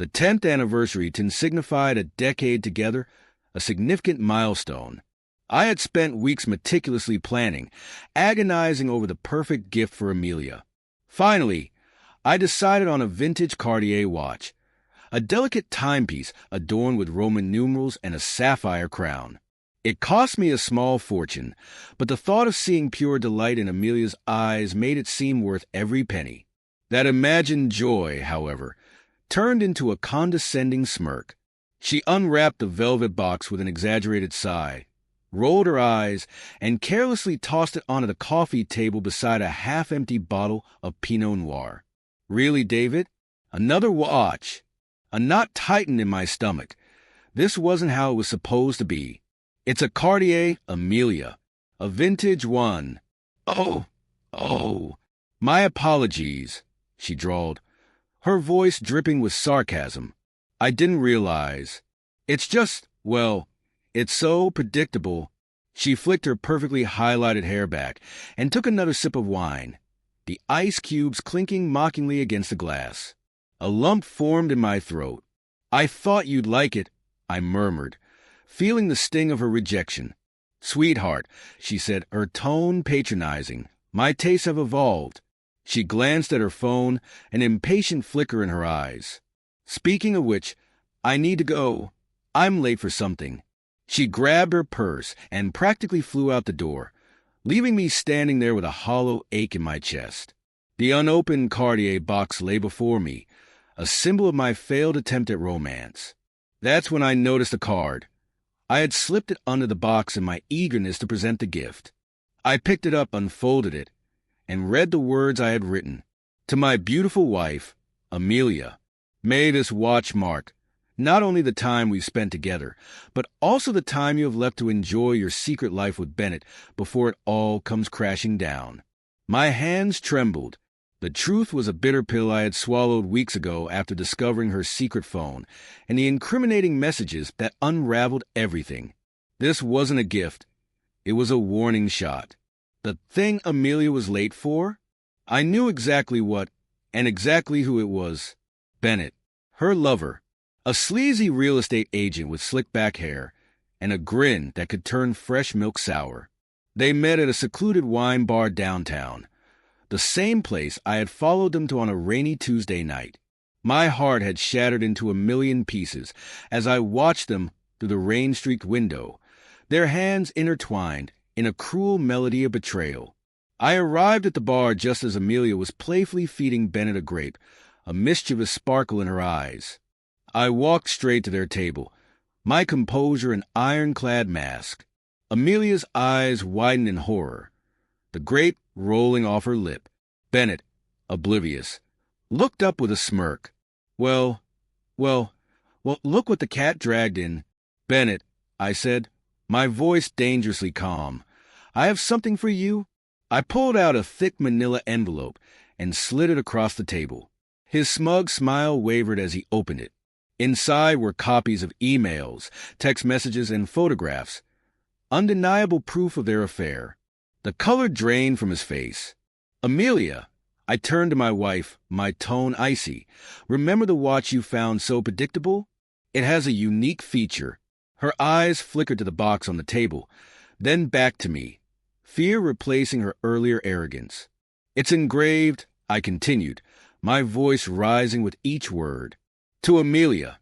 The 10th anniversary signified a decade together, a significant milestone. I had spent weeks meticulously planning, agonizing over the perfect gift for Amelia. Finally, I decided on a vintage Cartier watch, a delicate timepiece adorned with Roman numerals and a sapphire crown. It cost me a small fortune, but the thought of seeing pure delight in Amelia's eyes made it seem worth every penny. That imagined joy, however, turned into a condescending smirk. She unwrapped the velvet box with an exaggerated sigh, rolled her eyes, and carelessly tossed it onto the coffee table beside a half-empty bottle of Pinot Noir. Really, David? Another watch? A knot tightened in my stomach. This wasn't how it was supposed to be. It's a Cartier Amelia, a vintage one. Oh, my apologies, she drawled, her voice dripping with sarcasm. I didn't realize. It's just, well, it's so predictable. She flicked her perfectly highlighted hair back and took another sip of wine, the ice cubes clinking mockingly against the glass. A lump formed in my throat. I thought you'd like it, I murmured, feeling the sting of her rejection. Sweetheart, she said, her tone patronizing, my tastes have evolved. She glanced at her phone, an impatient flicker in her eyes. Speaking of which, I need to go. I'm late for something. She grabbed her purse and practically flew out the door, leaving me standing there with a hollow ache in my chest. The unopened Cartier box lay before me, a symbol of my failed attempt at romance. That's when I noticed a card. I had slipped it under the box in my eagerness to present the gift. I picked it up, unfolded it, and read the words I had written. To my beautiful wife, Amelia, may this watch mark not only the time we've spent together, but also the time you have left to enjoy your secret life with Bennett before it all comes crashing down. My hands trembled. The truth was a bitter pill I had swallowed weeks ago after discovering her secret phone and the incriminating messages that unraveled everything. This wasn't a gift. It was a warning shot. The thing Amelia was late for? I knew exactly what, and exactly who it was. Bennett, her lover, a sleazy real estate agent with slick-back hair and a grin that could turn fresh milk sour. They met at a secluded wine bar downtown, the same place I had followed them to on a rainy Tuesday night. My heart had shattered into a million pieces as I watched them through the rain-streaked window, their hands intertwined in a cruel melody of betrayal. I arrived at the bar just as Amelia was playfully feeding Bennett a grape, a mischievous sparkle in her eyes. I walked straight to their table, my composure an ironclad mask. Amelia's eyes widened in horror, the grape rolling off her lip. Bennett, oblivious, looked up with a smirk. Well, look what the cat dragged in. Bennett, I said, my voice dangerously calm, I have something for you. I pulled out a thick manila envelope and slid it across the table. His smug smile wavered as he opened it. Inside were copies of emails, text messages, and photographs, undeniable proof of their affair. The color drained from his face. Amelia, I turned to my wife, my tone icy. Remember the watch you found so predictable? It has a unique feature. Her eyes flickered to the box on the table, then back to me, fear replacing her earlier arrogance. It's engraved, I continued, my voice rising with each word. To Amelia,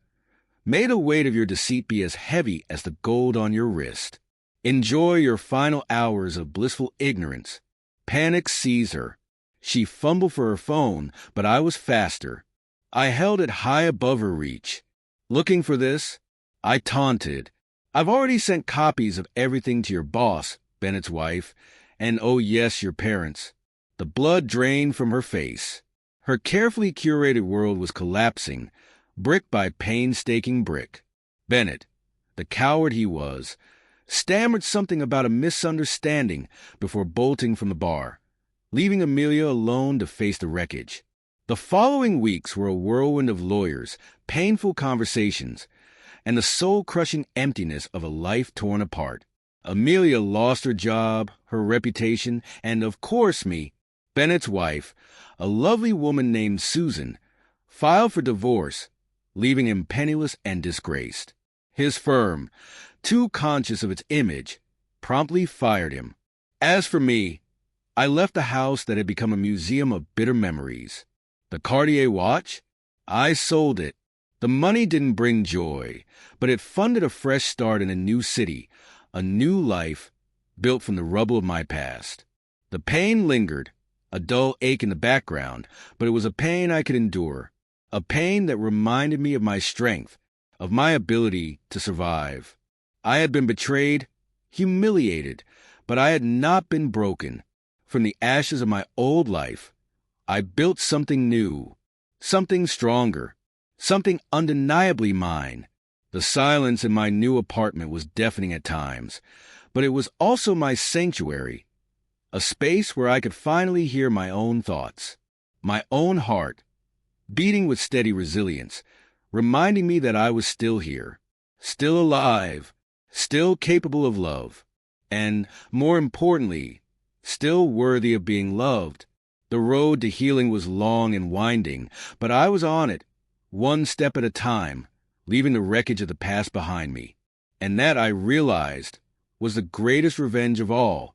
may the weight of your deceit be as heavy as the gold on your wrist. Enjoy your final hours of blissful ignorance. Panic seized her. She fumbled for her phone, but I was faster. I held it high above her reach. Looking for this? I taunted. I've already sent copies of everything to your boss, Bennett's wife, and oh yes, your parents. The blood drained from her face. Her carefully curated world was collapsing, brick by painstaking brick. Bennett, the coward he was, stammered something about a misunderstanding before bolting from the bar, leaving Amelia alone to face the wreckage. The following weeks were a whirlwind of lawyers, painful conversations, and the soul-crushing emptiness of a life torn apart. Amelia lost her job, her reputation, and, of course, me. Bennett's wife, a lovely woman named Susan, filed for divorce, leaving him penniless and disgraced. His firm, too conscious of its image, promptly fired him. As for me, I left a house that had become a museum of bitter memories. The Cartier watch? I sold it. The money didn't bring joy, but it funded a fresh start in a new city, a new life built from the rubble of my past. The pain lingered, a dull ache in the background, but it was a pain I could endure, a pain that reminded me of my strength, of my ability to survive. I had been betrayed, humiliated, but I had not been broken. From the ashes of my old life, I built something new, something stronger, something undeniably mine. The silence in my new apartment was deafening at times, but it was also my sanctuary, a space where I could finally hear my own thoughts, my own heart, beating with steady resilience, reminding me that I was still here, still alive, still capable of love, and, more importantly, still worthy of being loved. The road to healing was long and winding, but I was on it, one step at a time, leaving the wreckage of the past behind me. And that, I realized, was the greatest revenge of all,